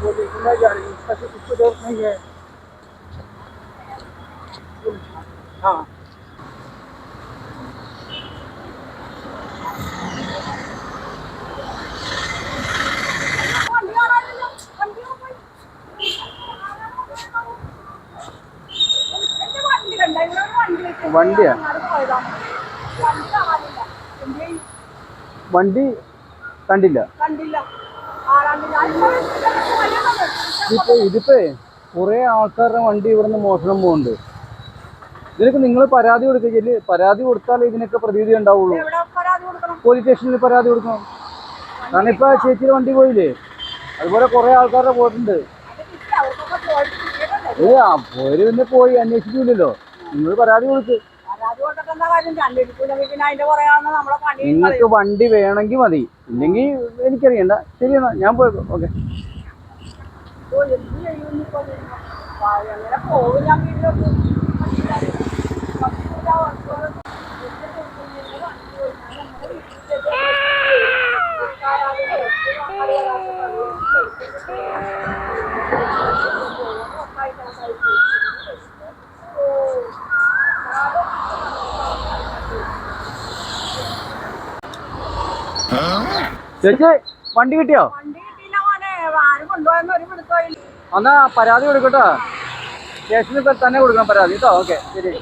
वो देखना जा रही है, उसका तो कुछ जरूरत नहीं है। हाँ വണ്ടിയാ വണ്ടി കണ്ടില്ല. ഇതിപ്പോ കുറെ ആൾക്കാരുടെ വണ്ടി ഇവിടുന്ന് മോഷണം പോകുന്നുണ്ട്. ഇതിനൊക്കെ നിങ്ങൾ പരാതി കൊടുക്കില്ല. പരാതി കൊടുത്താലേ ഇതിനൊക്കെ പ്രതിവിധി ഉണ്ടാവുള്ളൂ. പോലീസ് സ്റ്റേഷനിൽ പരാതി കൊടുക്കണം. കാരണം ഇപ്പൊ ചേച്ചിയുടെ വണ്ടി പോയില്ലേ, അതുപോലെ കുറെ ആൾക്കാരുടെ പോയിട്ടുണ്ട്. അവര് പിന്നെ പോയി അന്വേഷിക്കൂലല്ലോ. നിങ്ങൾ പരാതി കൊടുക്ക്. നിങ്ങൾക്ക് വണ്ടി വേണമെങ്കിൽ മതി, ഇല്ലെങ്കിൽ എനിക്കറിയണ്ട. ശരിയെന്നാ ഞാൻ പോയി. ഓക്കെ. ചേച്ചി വണ്ടി കിട്ടിയോ? എന്നാ പരാതി കൊടുക്കട്ടോ. സ്റ്റേഷനിൽ തന്നെ കൊടുക്കണം പരാതി കേട്ടോ. ഓക്കെ ശരി.